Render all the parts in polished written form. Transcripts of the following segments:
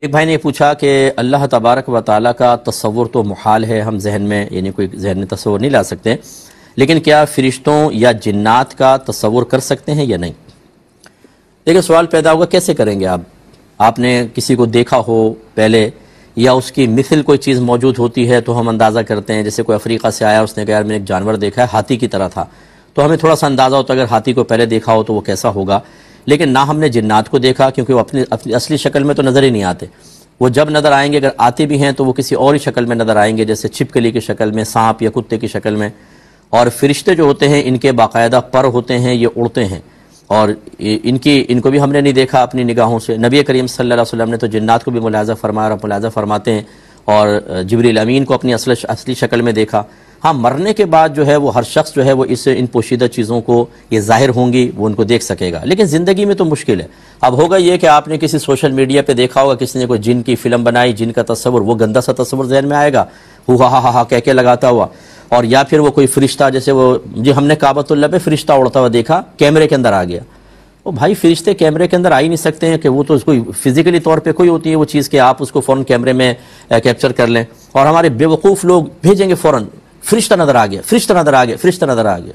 ایک بھائی نے پوچھا کہ اللہ تبارک و تعالیٰ کا تصور تو محال ہے، ہم ذہن میں یعنی کوئی ذہن میں تصور نہیں لا سکتے، لیکن کیا فرشتوں یا جنات کا تصور کر سکتے ہیں یا نہیں؟ دیکھیں سوال پیدا ہوگا کیسے کریں گے آپ نے کسی کو دیکھا ہو پہلے یا اس کی مثل کوئی چیز موجود ہوتی ہے تو ہم اندازہ کرتے ہیں، جیسے کوئی افریقہ سے آیا اس نے کہا یار میں نے ایک جانور دیکھا ہے ہاتھی کی طرح تھا، تو ہمیں تھوڑا سا اندازہ ہوتا ہے اگر ہاتھی کو پہلے دیکھا ہو تو وہ کیسا ہوگا، لیکن نہ ہم نے جنات کو دیکھا کیونکہ وہ اپنی اصلی شکل میں تو نظر ہی نہیں آتے، وہ جب نظر آئیں گے اگر آتے بھی ہیں تو وہ کسی اور ہی شکل میں نظر آئیں گے، جیسے چھپکلی کی شکل میں، سانپ یا کتے کی شکل میں۔ اور فرشتے جو ہوتے ہیں ان کے باقاعدہ پر ہوتے ہیں، یہ اڑتے ہیں، اور ان کو بھی ہم نے نہیں دیکھا اپنی نگاہوں سے۔ نبی کریم صلی اللہ علیہ وسلم نے تو جنات کو بھی ملاحظہ فرمایا اور ملاحظہ فرماتے ہیں، اور جبریل امین کو اپنی اصلی شکل میں دیکھا۔ ہاں مرنے کے بعد جو ہے وہ ہر شخص جو ہے وہ ان پوشیدہ چیزوں کو یہ ظاہر ہوں گی وہ ان کو دیکھ سکے گا، لیکن زندگی میں تو مشکل ہے۔ اب ہوگا یہ کہ آپ نے کسی سوشل میڈیا پہ دیکھا ہوگا کسی نے کوئی جن کی فلم بنائی، جن کا تصور، وہ گندا سا تصور ذہن میں آئے گا، ہا کہہ کے لگاتا ہوا، اور یا پھر وہ کوئی فرشتہ، جیسے وہ جی ہم نے کعبۃ اللہ پہ فرشتہ اڑتا ہوا دیکھا، کیمرے کے اندر آ گیا۔ وہ بھائی فرشتے کیمرے کے اندر آ ہی نہیں سکتے ہیں کہ وہ تو کوئی فزیکلی طور پہ کوئی ہوتی ہے وہ چیز کہ آپ اس کو فوراً کیمرے میں کیپچر کر لیں، اور ہمارے بے وقوف لوگ بھیجیں گے فوراً فرشتہ نظر آ گیا، فرشتہ نظر آ گیا، فرشتہ نظر آ گیا۔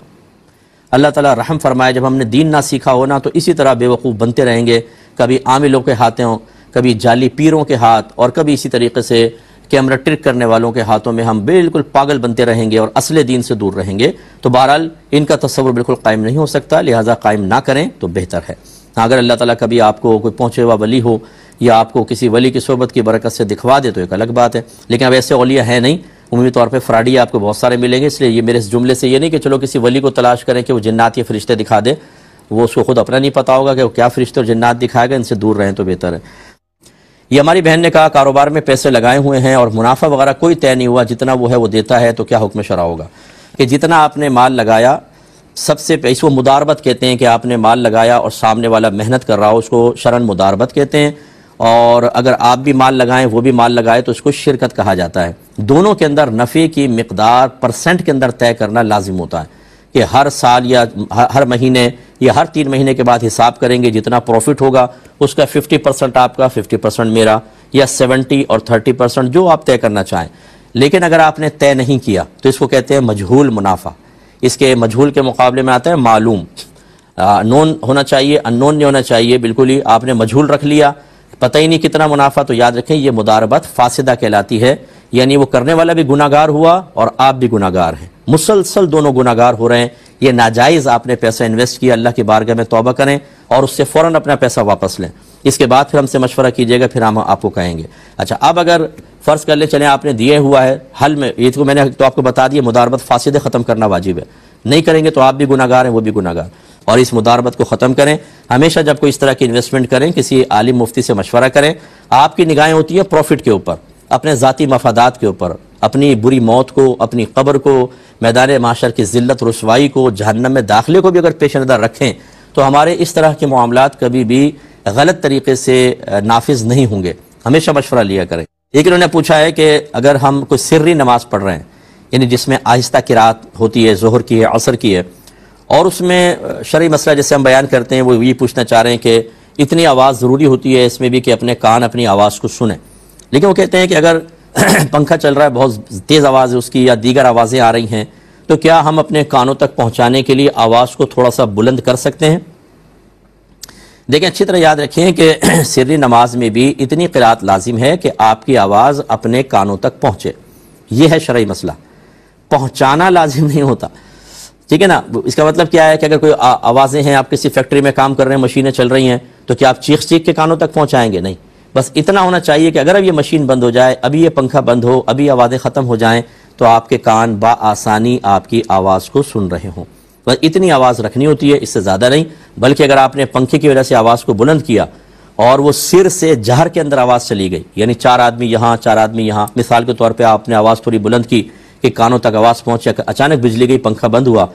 اللہ تعالیٰ رحم فرمائے، جب ہم نے دین نہ سیکھا ہونا تو اسی طرح بے وقوف بنتے رہیں گے، کبھی عاملوں کے ہاتھوں، کبھی جعلی پیروں کے ہاتھ، اور کبھی اسی طریقے سے کیمرہ ٹرک کرنے والوں کے ہاتھوں میں ہم بالکل پاگل بنتے رہیں گے اور اصل دین سے دور رہیں گے۔ تو بہرحال ان کا تصور بالکل قائم نہیں ہو سکتا، لہٰذا قائم نہ کریں تو بہتر ہے۔ اگر اللہ تعالیٰ کبھی آپ کو کوئی پہنچے ہوا ولی ہو یا آپ کو کسی ولی کی صحبت کی برکت سے دکھوا دے تو ایک الگ بات ہے، لیکن اب ایسے اولیاء ہیں نہیں، عمومی طور پہ فراڈی آپ کو بہت سارے ملیں گے، اس لیے یہ میرے اس جملے سے یہ نہیں کہ چلو کسی ولی کو تلاش کریں کہ وہ جنات یا فرشتے دکھا دے، وہ اس کو خود اپنا نہیں پتہ ہوگا کہ وہ کیا فرشتے اور جنات دکھائے گا، ان سے دور رہیں تو بہتر ہے۔ یہ ہماری بہن نے کہا کاروبار میں پیسے لگائے ہوئے ہیں اور منافع وغیرہ کوئی طے نہیں ہوا، جتنا وہ ہے وہ دیتا ہے، تو کیا حکم شرع ہوگا؟ کہ جتنا آپ نے مال لگایا، سب سے اس کو مداربت کہتے ہیں، کہ آپ نے مال لگایا اور سامنے والا محنت کر رہا ہو، اس کو شرعاً مداربت کہتے ہیں، اور اگر آپ بھی مال لگائیں وہ بھی مال لگائے تو اس کو شرکت کہا جاتا ہے۔ دونوں کے اندر نفع کی مقدار پرسنٹ کے اندر طے کرنا لازم ہوتا ہے، کہ ہر سال یا ہر مہینے یا ہر 3 مہینے کے بعد حساب کریں گے، جتنا پروفٹ ہوگا اس کا 50% آپ کا، 50% میرا، یا 70 اور 30% جو آپ طے کرنا چاہیں۔ لیکن اگر آپ نے طے نہیں کیا تو اس کو کہتے ہیں مجہول منافع۔ اس کے مجہول کے مقابلے میں آتا ہے معلوم، نون ہونا چاہیے، ان نون نہیں ہونا چاہیے، بالکل ہی آپ نے مجہول رکھ لیا، پتہ ہی نہیں کتنا منافع، تو یاد رکھیں یہ مداربت فاسدہ کہلاتی ہے، یعنی وہ کرنے والا بھی گناہ گار ہوا اور آپ بھی گناہ گار ہیں، مسلسل دونوں گناہ گار ہو رہے ہیں۔ یہ ناجائز آپ نے پیسہ انویسٹ کیا، اللہ کی بارگاہ میں توبہ کریں اور اس سے فوراً اپنا پیسہ واپس لیں، اس کے بعد پھر ہم سے مشورہ کیجیے گا، پھر ہم آپ کو کہیں گے۔ اچھا اب اگر فرض کر لیں چلیں آپ نے دیے ہوا ہے حل میں، یہ تو میں نے تو آپ کو بتا دیا مداربت فاسدہ ختم کرنا واجب ہے، نہیں کریں گے تو آپ بھی گناہ گار ہیں وہ بھی گناہ گار، اور اس مداربت کو ختم کریں۔ ہمیشہ جب کوئی اس طرح کی انویسٹمنٹ کریں کسی عالم مفتی سے مشورہ کریں۔ آپ کی نگاہیں ہوتی ہیں پروفٹ کے اوپر، اپنے ذاتی مفادات کے اوپر، اپنی بری موت کو، اپنی قبر کو، میدان معاشر کی ذلت رسوائی کو، جہنم میں داخلے کو بھی اگر پیش نظر رکھیں تو ہمارے اس طرح کے معاملات کبھی بھی غلط طریقے سے نافذ نہیں ہوں گے، ہمیشہ مشورہ لیا کریں۔ ایک انہوں نے پوچھا ہے کہ اگر ہم کوئی سری نماز پڑھ رہے ہیں، یعنی جس میں آہستہ قرات ہوتی ہے، ظہر کی ہے، عصر کی ہے، اور اس میں شرعی مسئلہ جیسے ہم بیان کرتے ہیں وہ یہ پوچھنا چاہ رہے ہیں کہ اتنی آواز ضروری ہوتی ہے اس میں بھی کہ اپنے کان اپنی آواز کو سنیں، لیکن وہ کہتے ہیں کہ اگر پنکھا چل رہا ہے، بہت تیز آواز ہے اس کی، یا دیگر آوازیں آ رہی ہیں، تو کیا ہم اپنے کانوں تک پہنچانے کے لیے آواز کو تھوڑا سا بلند کر سکتے ہیں؟ دیکھیں اچھی طرح یاد رکھیں کہ سری نماز میں بھی اتنی قرات لازم ہے کہ آپ کی آواز اپنے کانوں تک پہنچے، یہ ہے شرعی مسئلہ، پہنچانا لازم نہیں ہوتا، ٹھیک ہے نا۔ اس کا مطلب کیا ہے کہ اگر کوئی آوازیں ہیں، آپ کسی فیکٹری میں کام کر رہے ہیں، مشینیں چل رہی ہیں، تو کیا آپ چیخ کے کانوں تک پہنچائیں گے؟ نہیں، بس اتنا ہونا چاہیے کہ اگر اب یہ مشین بند ہو جائے، ابھی یہ پنکھا بند ہو، ابھی آوازیں ختم ہو جائیں، تو آپ کے کان بآسانی آپ کی آواز کو سن رہے ہوں، بس اتنی آواز رکھنی ہوتی ہے، اس سے زیادہ نہیں۔ بلکہ اگر آپ نے پنکھے کی وجہ سے آواز کو بلند کیا اور وہ سر سے جہر کے اندر آواز چلی گئی، یعنی 4 آدمی یہاں 4 آدمی یہاں، مثال کے طور پہ آپ نے آواز تھوڑی بلند کی کہ کانوں تک آواز پہنچے، اچانک بجلی گئی، پنکھا بند ہوا،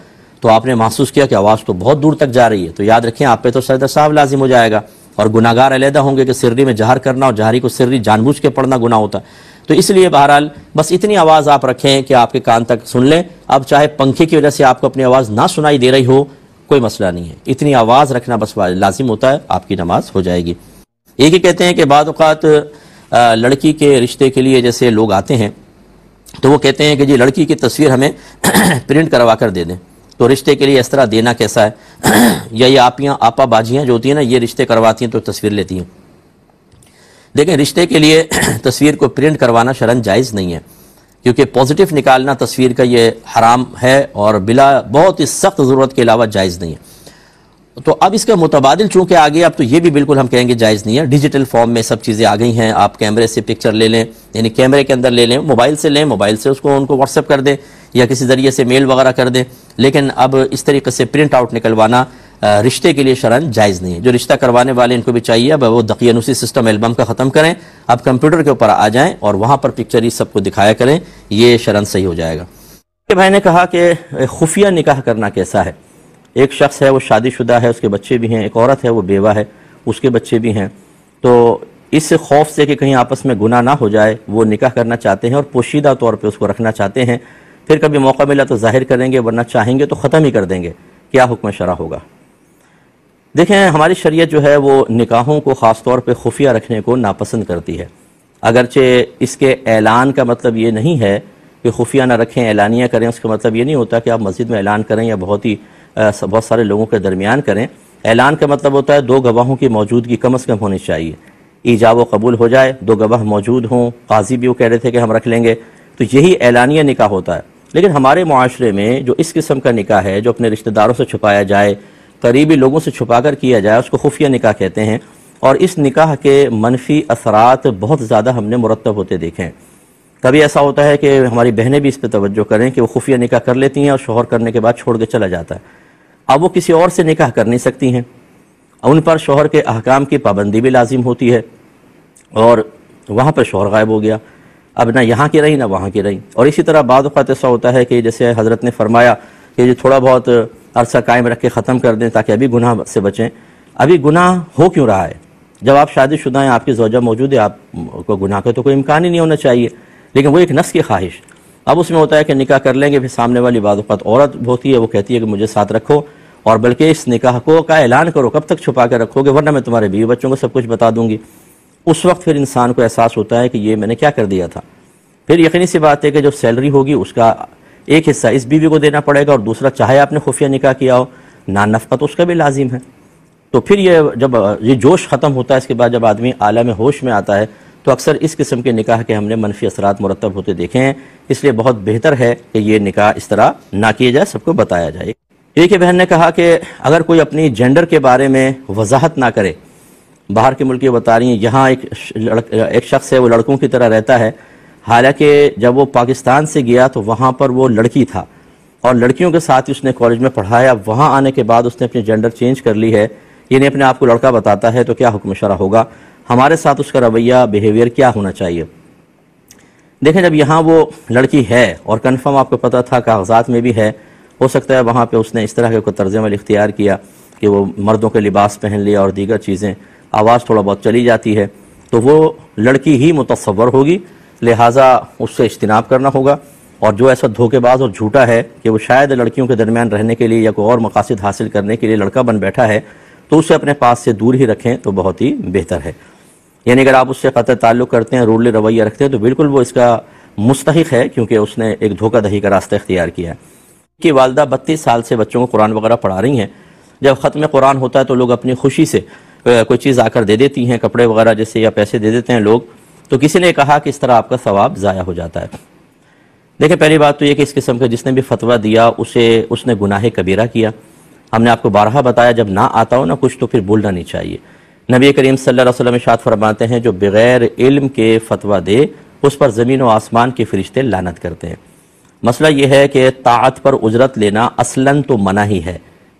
تو آپ نے محسوس کیا کہ آواز تو بہت دور تک جا رہی ہے، تو یاد رکھیں آپ پہ تو سجدہ صاحب لازم ہو جائے گا، اور گناہ گار علیحدہ ہوں گے کہ سری میں جہر کرنا اور جہری کو سری جان بوجھ کے پڑھنا گناہ ہوتا ہے۔ تو اس لیے بہرحال بس اتنی آواز آپ رکھیں کہ آپ کے کان تک سن لیں۔ اب چاہے پنکھے کی وجہ سے آپ کو اپنی آواز نہ سنائی دے رہی ہو، کوئی مسئلہ نہیں ہے، اتنی آواز رکھنا بس لازم ہوتا ہے، آپ کی نماز ہو جائے گی۔ ایک ہی کہتے ہیں کہ بعض اوقات لڑکی کے رشتے کے لیے جیسے لوگ آتے ہیں تو وہ کہتے ہیں کہ جی لڑکی کی تصویر ہمیں پرنٹ کروا کر دے دیں، تو رشتے کے لیے اس طرح دینا کیسا ہے؟ یا یہ آپا باجیاں جو ہوتی ہیں نا، یہ رشتے کرواتی ہیں تو تصویر لیتی ہیں۔ دیکھیں، رشتے کے لیے تصویر کو پرنٹ کروانا شرعاً جائز نہیں ہے، کیونکہ پازیٹیو نکالنا تصویر کا یہ حرام ہے اور بلا بہت ہی سخت ضرورت کے علاوہ جائز نہیں ہے۔ تو اب اس کا متبادل چونکہ آگے، اب تو یہ بھی بالکل ہم کہیں گے جائز نہیں ہے، ڈیجیٹل فارم میں سب چیزیں آ گئی ہیں، آپ کیمرے سے پکچر لے لیں، یعنی کیمرے کے اندر لے لیں، موبائل سے لیں، موبائل سے اس کو ان کو واٹس ایپ کر دیں یا کسی ذریعے سے میل وغیرہ کر دیں، لیکن اب اس طریقے سے پرنٹ آؤٹ نکلوانا رشتے کے لیے شرعاً جائز نہیں ہے۔ جو رشتہ کروانے والے ان کو بھی چاہیے اب وہ دقیانوسی سسٹم البم کا ختم کریں، اب کمپیوٹر کے اوپر آ جائیں اور وہاں پر پکچر ہی سب کو دکھایا کریں، یہ شرعاً صحیح ہو جائے گا۔ بھائی نے کہا کہ خفیہ نکاح کرنا کیسا ہے؟ ایک شخص ہے وہ شادی شدہ ہے، اس کے بچے بھی ہیں، ایک عورت ہے وہ بیوہ ہے، اس کے بچے بھی ہیں، تو اس خوف سے کہ کہیں آپس میں گناہ نہ ہو جائے وہ نکاح کرنا چاہتے ہیں اور پوشیدہ طور پہ اس کو رکھنا چاہتے ہیں، پھر کبھی موقع ملا تو ظاہر کریں گے، ورنہ چاہیں گے تو ختم ہی کر دیں گے، کیا حکم شرع ہوگا؟ دیکھیں، ہماری شریعت جو ہے وہ نکاحوں کو خاص طور پہ خفیہ رکھنے کو ناپسند کرتی ہے، اگرچہ اس کے اعلان کا مطلب یہ نہیں ہے کہ خفیہ نہ رکھیں، اعلانیہ کریں، اس کا مطلب یہ نہیں ہوتا کہ آپ مسجد میں اعلان کریں یا بہت سارے لوگوں کے درمیان کریں۔ اعلان کا مطلب ہوتا ہے 2 گواہوں کی موجودگی کم از کم ہونی چاہیے، ایجاب و قبول ہو جائے، 2 گواہ موجود ہوں، قاضی بھی وہ کہہ رہے تھے کہ ہم رکھ لیں گے، تو یہی اعلانیہ نکاح ہوتا ہے۔ لیکن ہمارے معاشرے میں جو اس قسم کا نکاح ہے، جو اپنے رشتہ داروں سے چھپایا جائے، قریبی لوگوں سے چھپا کر کیا جائے، اس کو خفیہ نکاح کہتے ہیں، اور اس نکاح کے منفی اثرات بہت زیادہ ہم نے مرتب ہوتے دیکھے ہیں۔ کبھی ایسا ہوتا ہے کہ ہماری بہنیں بھی اس پہ توجہ کریں کہ وہ خفیہ نکاح کر لیتی ہیں اور شوہر کرنے کے بعد چھوڑ کے چلا جاتا ہے، اب وہ کسی اور سے نکاح کر نہیں سکتی ہیں، ان پر شوہر کے احکام کی پابندی بھی لازم ہوتی ہے، اور وہاں پر شوہر غائب ہو گیا، اب نہ یہاں کی رہی نہ وہاں کی رہی۔ اور اسی طرح بعض اوقات ایسا ہوتا ہے کہ جیسے حضرت نے فرمایا کہ یہ تھوڑا بہت عرصہ قائم رکھ کے ختم کر دیں تاکہ ابھی گناہ سے بچیں۔ ابھی گناہ ہو کیوں رہا ہے؟ جب آپ شادی شدہ ہیں، آپ کی زوجہ موجود ہے، آپ کو گناہ کا تو کوئی امکان ہی نہیں ہونا چاہیے، لیکن وہ ایک نفس کی خواہش، اب اس میں ہوتا ہے کہ نکاح کر لیں گے، پھر سامنے والی بعض اوقات عورت ہوتی ہے، وہ کہتی ہے کہ مجھے ساتھ رکھو، اور بلکہ اس نکاح کو کا اعلان کرو، کب تک چھپا کے رکھو گے، ورنہ میں تمہارے بیوی بچوں کو سب کچھ بتا دوں گی۔ اس وقت پھر انسان کو احساس ہوتا ہے کہ یہ میں نے کیا کر دیا تھا۔ پھر یقینی سی بات ہے کہ جو سیلری ہوگی اس کا ایک حصہ اس بیوی کو دینا پڑے گا، اور دوسرا چاہے آپ نے خفیہ نکاح کیا ہو، نان نفقت اس کا بھی لازم ہے۔ تو پھر جب یہ جوش ختم ہوتا ہے، اس کے بعد جب آدمی عالم ہوش میں آتا ہے، تو اکثر اس قسم کے نکاح کے ہم نے منفی اثرات مرتب ہوتے دیکھے ہیں، اس لیے بہت بہتر ہے کہ یہ نکاح اس طرح نہ کیے جائے، سب کو بتایا جائے۔ ایک بہن نے کہا کہ اگر کوئی اپنی جینڈر کے بارے میں وضاحت نہ کرے، باہر کے ملک یہ بتا رہی ہیں، یہاں ایک شخص ہے وہ لڑکوں کی طرح رہتا ہے، حالانکہ جب وہ پاکستان سے گیا تو وہاں پر وہ لڑکی تھا اور لڑکیوں کے ساتھ اس نے کالج میں پڑھایا، وہاں آنے کے بعد اس نے اپنی جینڈر چینج کر لی ہے، یعنی اپنے آپ کو لڑکا بتاتا ہے، تو کیا حکم شرع ہوگا؟ ہمارے ساتھ اس کا رویہ بیہیویئر کیا ہونا چاہیے؟ دیکھیں، جب یہاں وہ لڑکی ہے اور کنفرم آپ کو پتہ تھا، کاغذات میں بھی ہے، ہو سکتا ہے وہاں پہ اس نے اس طرح کے کوئی طرز عمل اختیار کیا کہ وہ مردوں کے لباس پہن لیا اور دیگر چیزیں، آواز تھوڑا بہت چلی جاتی ہے، تو وہ لڑکی ہی متصور ہوگی، لہٰذا اس سے اجتناب کرنا ہوگا۔ اور جو ایسا دھوکے باز اور جھوٹا ہے کہ وہ شاید لڑکیوں کے درمیان رہنے کے لیے یا کوئی اور مقاصد حاصل کرنے کے لیے لڑکا بن بیٹھا ہے، تو اسے اپنے پاس سے دور ہی رکھیں تو بہت ہی بہتر ہے۔ یعنی اگر آپ اس سے قطع تعلق کرتے ہیں، رول رویہ رکھتے ہیں، تو بالکل وہ اس کا مستحق ہے، کیونکہ اس نے ایک دھوکہ دہی کا راستہ اختیار کیا ہے۔ کہ والدہ 32 سال سے بچوں کو قرآن وغیرہ پڑھا رہی ہیں، جب ختم قرآن ہوتا ہے تو لوگ اپنی خوشی سے کوئی چیز آ کر دے دیتی ہیں، کپڑے وغیرہ جیسے یا پیسے دے دیتے ہیں لوگ، تو کسی نے کہا کہ اس طرح آپ کا ثواب ضائع ہو جاتا ہے۔ دیکھیں، پہلی بات تو یہ کہ اس قسم کا جس نے بھی فتویٰ دیا اس نے گناہ کبیرہ کیا۔ ہم نے آپ کو بارہا بتایا، جب نہ آتا ہو نا کچھ تو پھر بولنا نہیں چاہیے۔ نبی کریم صلی اللہ علیہ وسلم ارشاد فرماتے ہیں، جو بغیر علم کے فتویٰ دے اس پر زمین و آسمان کے فرشتے لعنت کرتے ہیں۔ مسئلہ یہ ہے کہ طاعت پر اجرت لینا اصلاً تو منع ہی ہے۔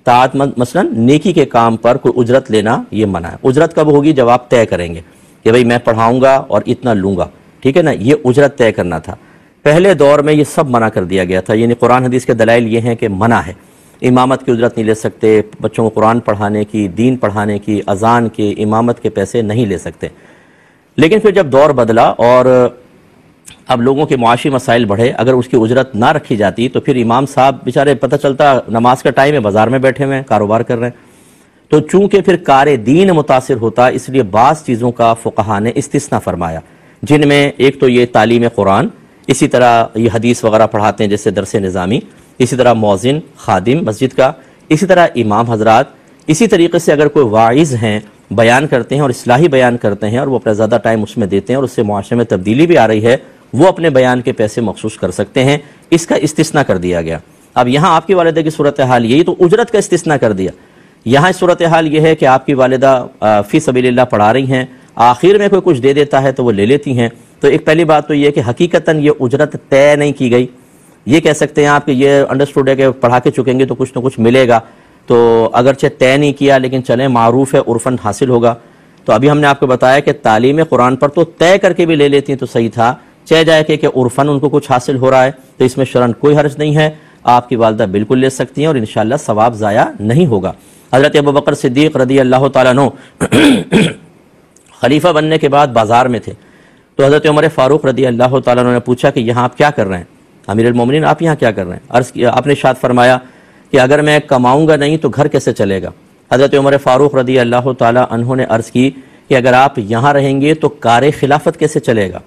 طاعت مثلا نیکی کے کام پر کوئی اجرت لینا یہ منع ہے۔ اجرت کب ہوگی؟ جب آپ طے کریں گے کہ بھئی میں پڑھاؤں گا اور اتنا لوں گا، ٹھیک ہے نا، یہ اجرت طے کرنا تھا۔ پہلے دور میں یہ سب منع کر دیا گیا تھا، یعنی قرآن حدیث کے دلائل یہ ہیں کہ منع ہے، امامت کی اجرت نہیں لے سکتے، بچوں کو قرآن پڑھانے کی، دین پڑھانے کی، اذان کے، امامت کے پیسے نہیں لے سکتے۔ لیکن پھر جب دور بدلا اور اب لوگوں کے معاشی مسائل بڑھے، اگر اس کی اجرت نہ رکھی جاتی تو پھر امام صاحب بیچارے پتہ چلتا نماز کا ٹائم ہے، بازار میں بیٹھے ہوئے ہیں، کاروبار کر رہے ہیں، تو چونکہ پھر کار دین متاثر ہوتا، اس لیے بعض چیزوں کا فقہا نے استثناء فرمایا جن میں ایک تو یہ تعلیم قرآن، اسی طرح یہ حدیث وغیرہ پڑھاتے ہیں جیسے درس نظامی، اسی طرح مؤذن خادم مسجد کا، اسی طرح امام حضرات، اسی طریقے سے اگر کوئی واعظ ہیں بیان کرتے ہیں اور اصلاحی بیان کرتے ہیں اور وہ اپنا زیادہ ٹائم اس میں دیتے ہیں اور اس سے معاشرے میں تبدیلی بھی آ رہی ہے، وہ اپنے بیان کے پیسے مخصوص کر سکتے ہیں، اس کا استثناء کر دیا گیا۔ اب یہاں آپ کی والدہ کی صورتحال یہی تو اجرت کا استثناء کر دیا، یہاں صورتحال یہ ہے کہ آپ کی والدہ فی سبیل اللہ پڑھا رہی ہیں، آخر میں کوئی کچھ دے دیتا ہے تو وہ لے لیتی ہیں، تو ایک پہلی بات تو یہ کہ حقیقتاً یہ اجرت طے نہیں کی گئی۔ یہ کہہ سکتے ہیں آپ کہ یہ انڈرسٹوڈ ہے کہ پڑھا کے چکیں گے تو کچھ نہ کچھ ملے گا، تو اگرچہ طے نہیں کیا لیکن چلیں معروف ہے عرفاً حاصل ہوگا۔ تو ابھی ہم نے آپ کو بتایا کہ تعلیم قرآن پر تو طے کر کے بھی لے لیتی ہیں تو صحیح تھا، چہ جائے کہ عرفاً ان کو کچھ حاصل ہو رہا ہے تو اس میں شرعاً کوئی حرج نہیں ہے، آپ کی والدہ بالکل لے سکتی ہیں اور انشاءاللہ ثواب ضائع نہیں ہوگا۔ حضرت ابوبکر صدیق رضی اللہ تعالیٰ عنہ خلیفہ بننے کے بعد بازار میں تھے، تو حضرت عمر فاروق رضی اللہ تعالیٰ عنہ نے پوچھا کہ یہاں آپ کیا کر رہے ہیں امیر المومنین، آپ یہاں کیا کر رہے ہیں؟ عرض کیا، آپ نے ارشاد فرمایا کہ اگر میں کماؤں گا نہیں تو گھر کیسے چلے گا؟ حضرت عمر فاروق رضی اللہ تعالیٰ عنہ نے عرض کی کہ اگر آپ یہاں رہیں گے تو کار خلافت کیسے چلے گا؟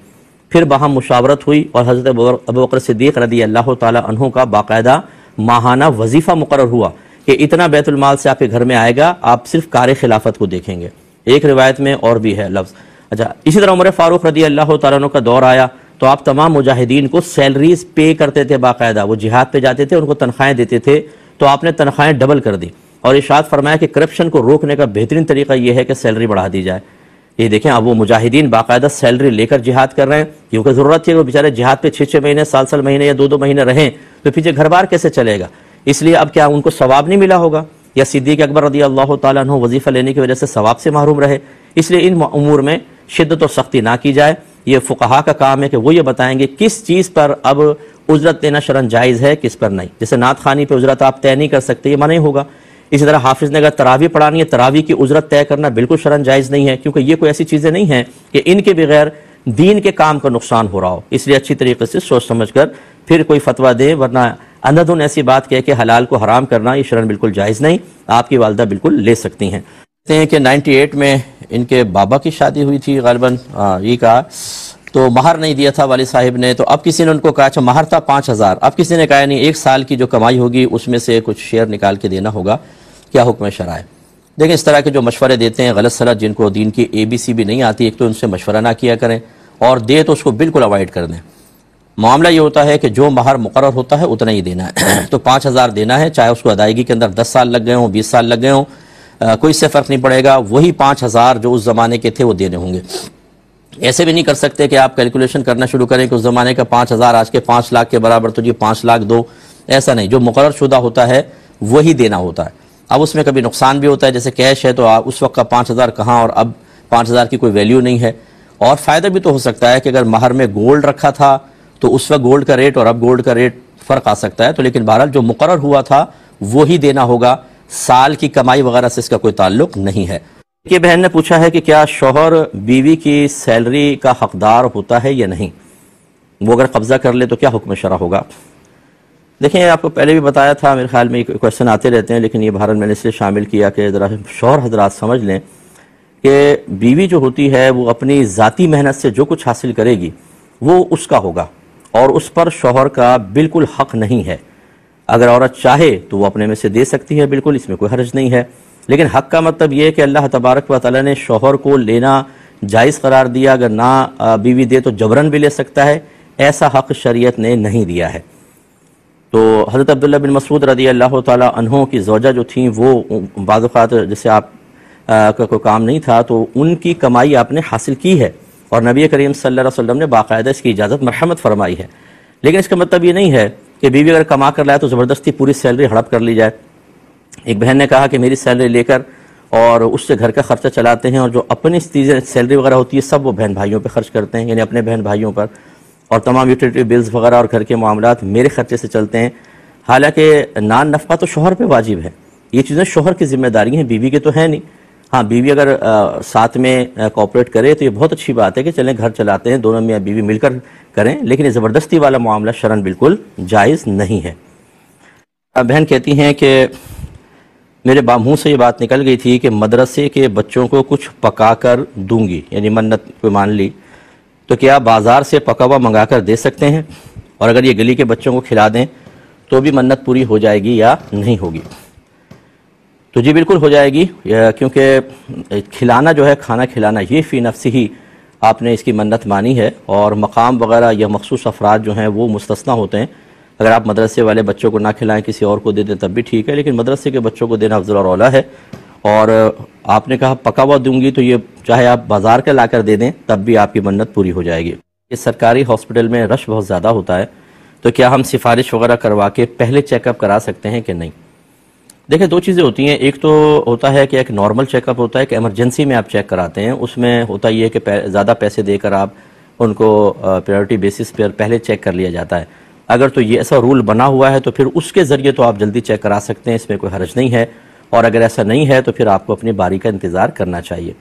پھر باہم مشاورت ہوئی اور حضرت ابوبکر صدیق رضی اللہ تعالیٰ عنہ کا باقاعدہ ماہانہ وظیفہ مقرر ہوا کہ اتنا بیت المال سے آپ کے گھر میں آئے گا، آپ صرف کار خلافت کو دیکھیں گے۔ ایک روایت میں اور بھی ہے لفظ۔ اچھا، اسی طرح عمر فاروق رضی اللہ تعالیٰ عنہ کا دور آیا تو آپ تمام مجاہدین کو سیلریز پے کرتے تھے، باقاعدہ وہ جہاد پہ جاتے تھے ان کو تنخواہیں دیتے تھے، تو آپ نے تنخواہیں ڈبل کر دی اور ارشاد فرمایا کہ کرپشن کو روکنے کا بہترین طریقہ یہ ہے کہ سیلری بڑھا دی جائے۔ یہ دیکھیں اب وہ مجاہدین باقاعدہ سیلری لے کر جہاد کر رہے ہیں، کیونکہ ضرورت ہے کہ وہ بیچارے جہاد پہ 6 مہینے سال مہینے یا 2 مہینے رہیں تو پیچھے گھر بار کیسے چلے گا؟ اس لیے اب کیا ان کو ثواب نہیں ملا ہوگا؟ یا صدیق اکبر رضی اللہ تعالیٰ عنہ وظیفہ لینے کی وجہ سے ثواب سے محروم رہے؟ اس لیے ان امور میں شدت اور سختی نہ کی جائے، یہ فقہا کا کام ہے کہ وہ یہ بتائیں گے کس چیز پر اب اجرت دینا شرعاً جائز ہے، کس پر نہیں۔ جیسے نعت خوانی پہ اجرت آپ طے نہیں کر سکتے، یہ منع ہوگا۔ اسی طرح حافظ نے اگر تراویح پڑھانی ہے، تراویح کی اجرت طے کرنا بالکل شرعاً جائز نہیں ہے، کیونکہ یہ کوئی ایسی چیزیں نہیں ہیں کہ ان کے بغیر دین کے کام کا نقصان ہو رہا ہو۔ اس لیے اچھی طریقے سے سوچ سمجھ کر پھر کوئی فتویٰ دے، ورنہ اندھادھند ایسی بات کہہ کہ حلال کو حرام کرنا یہ شرعاً بالکل جائز نہیں۔ آپ کی والدہ بالکل لے سکتی ہیں۔ کہتے ہیں کہ 98 میں ان کے بابا کی شادی ہوئی تھی غالباً، یہ کہا تو مہر نہیں دیا تھا والد صاحب نے، تو اب کسی نے ان کو کہا اچھا مہر تھا 5000، اب کسی نے کہا نہیں 1 سال کی جو کمائی ہوگی اس میں سے کچھ شیئر نکال کے دینا ہوگا، کیا حکم شرع ہے؟ دیکھیں اس طرح کے جو مشورے دیتے ہیں غلط سلط، جن کو دین کی ABC بھی نہیں آتی، ایک تو ان سے مشورہ نہ کیا کریں اور دے تو اس کو بالکل اوائڈ کر دیں۔ معاملہ یہ ہوتا ہے کہ جو مہر مقرر ہوتا ہے اتنا ہی دینا ہے تو 5000 دینا ہے، چاہے اس کو ادائیگی کے اندر 10 سال لگ گئے ہوں، 20 سال لگ گئے ہوں، کوئی سے فرق نہیں پڑے گا، وہی 5000 جو اس زمانے کے تھے وہ دینے ہوں گے۔ ایسے بھی نہیں کر سکتے کہ آپ کیلکولیشن کرنا شروع کریں کہ اس زمانے کا 5000 آج کے 5 لاکھ کے برابر تو جی 5 لاکھ دو، ایسا نہیں، جو مقرر شدہ ہوتا ہے وہی دینا ہوتا ہے۔ اب اس میں کبھی نقصان بھی ہوتا ہے، جیسے کیش ہے تو اس وقت کا 5000 کہاں اور اب 5000 کی کوئی ویلیو نہیں ہے، اور فائدہ بھی تو ہو سکتا ہے کہ اگر مہر میں گولڈ رکھا تھا تو اس وقت گولڈ کا ریٹ اور اب گولڈ کا ریٹ فرق آ سکتا ہے، تو لیکن بہرحال جو مقرر ہوا تھا وہی دینا ہوگا، سال کی کمائی وغیرہ سے اس کا کوئی تعلق نہیں ہے۔ یہ بہن نے پوچھا ہے کہ کیا شوہر بیوی کی سیلری کا حقدار ہوتا ہے یا نہیں؟ وہ اگر قبضہ کر لے تو کیا حکم شرع ہوگا؟ دیکھیں آپ کو پہلے بھی بتایا تھا، میرے خیال میں کویشچن آتے رہتے ہیں، لیکن یہ بہرحال میں نے اس لیے شامل کیا کہ ذرا شوہر حضرات سمجھ لیں کہ بیوی جو ہوتی ہے وہ اپنی ذاتی محنت سے جو کچھ حاصل کرے گی وہ اس کا ہوگا، اور اس پر شوہر کا بالکل حق نہیں ہے۔ اگر عورت چاہے تو وہ اپنے میں سے دے سکتی ہے، بالکل اس میں کوئی حرج نہیں ہے، لیکن حق کا مطلب یہ ہے کہ اللہ تبارک و تعالیٰ نے شوہر کو لینا جائز قرار دیا، اگر نہ بیوی دے تو جبراً بھی لے سکتا ہے، ایسا حق شریعت نے نہیں دیا ہے۔ تو حضرت عبداللہ بن مسعود رضی اللہ تعالیٰ عنہ کی زوجہ جو تھیں وہ بعض اوقات جیسے آپ کا کوئی کام نہیں تھا تو ان کی کمائی آپ نے حاصل کی ہے، اور نبی کریم صلی اللہ علیہ وسلم نے باقاعدہ اس کی اجازت مرحمت فرمائی ہے، لیکن اس کا مطلب یہ نہیں ہے کہ بیوی اگر کما کر لائے تو زبردستی پوری سیلری ہڑپ کر لی جائے۔ ایک بہن نے کہا کہ میری سیلری لے کر اور اس سے گھر کا خرچہ چلاتے ہیں، اور جو اپنی چیزیں سیلری وغیرہ ہوتی ہے سب وہ بہن بھائیوں پہ خرچ کرتے ہیں، یعنی اپنے بہن بھائیوں پر، اور تمام یوٹیلیٹی بلز وغیرہ اور گھر کے معاملات میرے خرچے سے چلتے ہیں، حالانکہ نان نفقہ تو شوہر پہ واجب ہے، یہ چیزیں شوہر کی ذمہ داری ہیں، بیوی کے تو ہے نہیں۔ ہاں بیوی اگر ساتھ میں کوآپریٹ کرے تو یہ بہت اچھی بات ہے کہ چلیں گھر چلاتے ہیں، دونوں میاں بیوی مل کر کریں، لیکن یہ زبردستی والا معاملہ شرعاً بالکل جائز نہیں ہے۔ بہن کہتی ہیں کہ میرے منہ سے یہ بات نکل گئی تھی کہ مدرسے کے بچوں کو کچھ پکا کر دوں گی، یعنی منت کوئی مان لی، تو کیا بازار سے پکا ہوا منگا کر دے سکتے ہیں؟ اور اگر یہ گلی کے بچوں کو کھلا دیں تو بھی منت پوری ہو جائے گی یا نہیں ہوگی؟ تو جی بالکل ہو جائے گی، کیونکہ کھلانا جو ہے، کھانا کھلانا، یہ فی نفس ہی آپ نے اس کی منت مانی ہے، اور مقام وغیرہ یا مخصوص افراد جو ہیں وہ مستثنیٰ ہوتے ہیں۔ اگر آپ مدرسے والے بچوں کو نہ کھلائیں، کسی اور کو دے دیں تب بھی ٹھیک ہے، لیکن مدرسے کے بچوں کو دینا افضل اور اولیٰ ہے۔ اور آپ نے کہا پکا ہوا دوں گی، تو یہ چاہے آپ بازار کا لا کر دے دیں تب بھی آپ کی منت پوری ہو جائے گی۔ اس سرکاری ہاسپٹل میں رش بہت زیادہ ہوتا ہے، تو کیا ہم سفارش وغیرہ کروا کے پہلے چیک اپ کرا سکتے ہیں کہ نہیں؟ دیکھیں، دو چیزیں ہوتی ہیں، ایک تو ہوتا ہے کہ ایک نارمل چیک اپ ہوتا ہے کہ ایمرجنسی میں آپ چیک کراتے ہیں، اس میں ہوتا یہ ہے کہ زیادہ پیسے دے کر آپ ان کو پریورٹی بیسس پر پہلے چیک کر لیا جاتا ہے۔ اگر تو یہ ایسا رول بنا ہوا ہے تو پھر اس کے ذریعے تو آپ جلدی چیک کرا سکتے ہیں، اس میں کوئی حرج نہیں ہے، اور اگر ایسا نہیں ہے تو پھر آپ کو اپنی باری کا انتظار کرنا چاہیے۔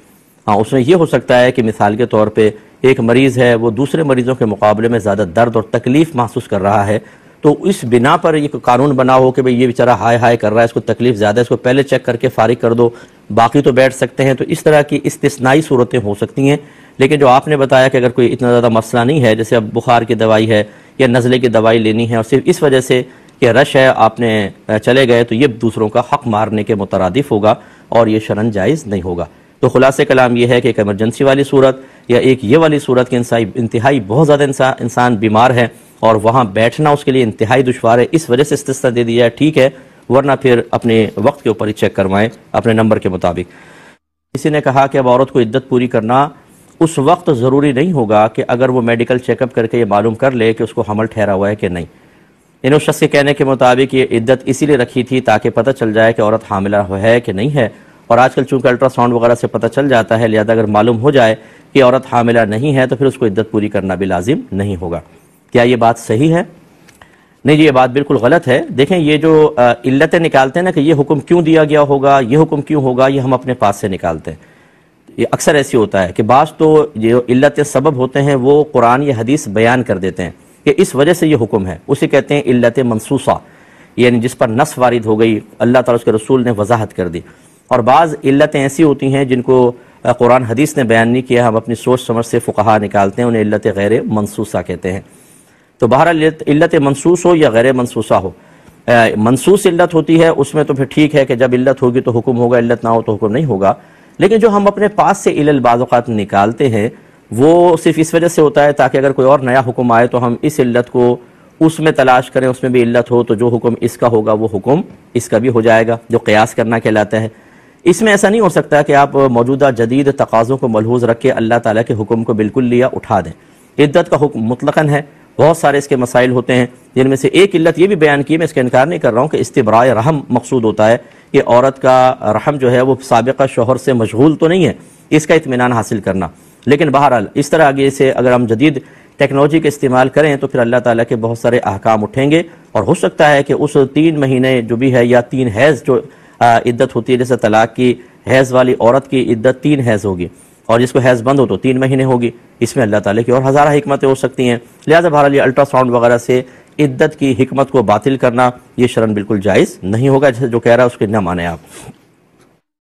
ہاں، اس میں یہ ہو سکتا ہے کہ مثال کے طور پہ ایک مریض ہے، وہ دوسرے مریضوں کے مقابلے میں زیادہ درد اور تکلیف محسوس کر رہا ہے، تو اس بنا پر یہ قانون بنا ہو کہ بھئی یہ بیچارہ ہائے ہائے کر رہا ہے، اس کو تکلیف زیادہ ہے، اس کو پہلے چیک کر کے فارغ کر دو، باقی تو بیٹھ سکتے ہیں، تو اس طرح کی استثنائی صورتیں ہو سکتی ہیں۔ لیکن جو آپ نے بتایا کہ اگر کوئی اتنا زیادہ مسئلہ نہیں ہے، جیسے اب بخار کی دوائی ہے یا نزلے کی دوائی لینی ہے، اور صرف اس وجہ سے کہ رش ہے آپ نے چلے گئے، تو یہ دوسروں کا حق مارنے کے مترادف ہوگا اور یہ شرعاً جائز نہیں ہوگا۔ تو خلاصہ کلام یہ ہے کہ ایک ایمرجنسی والی صورت یا ایک یہ والی صورت کہ انتہائی بہت زیادہ انسان بیمار ہے اور وہاں بیٹھنا اس کے لیے انتہائی دشوار ہے، اس وجہ سے استثناء دے دیا ہے، ٹھیک ہے، ورنہ پھر اپنے وقت کے اوپر ہی چیک کروائیں اپنے نمبر کے مطابق۔ کسی نے کہا کہ اب عورت کو عدت پوری کرنا اس وقت ضروری نہیں ہوگا کہ اگر وہ میڈیکل چیک اپ کر کے یہ معلوم کر لے کہ اس کو حمل ٹھہرا ہوا ہے کہ نہیں۔ ان اس شخص کے کہنے کے مطابق یہ عدت اسی لیے رکھی تھی تاکہ پتہ چل جائے کہ عورت حاملہ ہے کہ نہیں ہے، اور آج کل چونکہ الٹرا ساؤنڈ وغیرہ سے پتہ چل جاتا ہے، لہذا اگر معلوم ہو جائے کہ عورت حاملہ نہیں ہے تو پھر اس کو عدت پوری کرنا بھی لازم نہیں ہوگا۔ کیا یہ بات صحیح ہے؟ نہیں جی، یہ بات بالکل غلط ہے۔ دیکھیں، یہ جو علتیں نکالتے ہیں نا کہ یہ حکم کیوں دیا گیا ہوگا، یہ حکم کیوں ہوگا، یہ ہم اپنے پاس سے نکالتے ہیں۔ یہ اکثر ایسی ہوتا ہے کہ بعض تو جو علت سبب ہوتے ہیں وہ قرآن یا حدیث بیان کر دیتے ہیں کہ اس وجہ سے یہ حکم ہے، اسے کہتے ہیں علت منصوصہ، یعنی جس پر نص وارد ہو گئی، اللہ تعالیٰ اس کے رسول نے وضاحت کر دی۔ اور بعض علتیں ایسی ہوتی ہیں جن کو قرآن حدیث نے بیان نہیں کیا، ہم اپنی سوچ سمجھ سے فقہا نکالتے ہیں، انہیں علت غیر منصوصہ کہتے ہیں۔ تو بہرحال علت منصوص ہو یا غیر منصوصہ ہو، منصوص علت ہوتی ہے اس میں تو پھر ٹھیک ہے کہ جب علت ہوگی تو حکم ہوگا، علت نہ ہو تو حکم نہیں ہوگا۔ لیکن جو ہم اپنے پاس سے علل بعض اوقات نکالتے ہیں وہ صرف اس وجہ سے ہوتا ہے تاکہ اگر کوئی اور نیا حکم آئے تو ہم اس علت کو اس میں تلاش کریں، اس میں بھی علت ہو تو جو حکم اس کا ہوگا وہ حکم اس کا بھی ہو جائے گا، جو قیاس کرنا کہلاتا ہے۔ اس میں ایسا نہیں ہو سکتا کہ آپ موجودہ جدید تقاضوں کو ملحوظ رکھ کے اللہ تعالیٰ کے حکم کو بالکل لیا اٹھا دیں۔ عدت کا حکم مطلقاً ہے، بہت سارے اس کے مسائل ہوتے ہیں، جن میں سے ایک علت یہ بھی بیان کی، میں اس کا انکار نہیں کر رہا ہوں، کہ استبراء رحم مقصود ہوتا ہے کہ عورت کا رحم جو ہے وہ سابقہ شوہر سے مشغول تو نہیں ہے، اس کا اطمینان حاصل کرنا۔ لیکن بہرحال اس طرح آگے سے اگر ہم جدید ٹیکنالوجی کا استعمال کریں تو پھر اللہ تعالیٰ کے بہت سارے احکام اٹھیں گے، اور ہو سکتا ہے کہ اس 3 مہینے جو بھی ہے یا 3 حیض جو عدت ہوتی ہے، جیسے طلاق کی حیض والی عورت کی عدت 3 حیض ہوگی، اور جس کو حیض بند ہو تو 3 مہینے ہوگی، اس میں اللہ تعالیٰ کی اور ہزارہ حکمتیں ہو سکتی ہیں۔ لہٰذا بہرحال یہ الٹرا ساؤنڈ وغیرہ سے عدت کی حکمت کو باطل کرنا یہ شرعاً بالکل جائز نہیں ہوگا، جیسے جو کہہ رہا ہے اس کے نہ مانیں آپ۔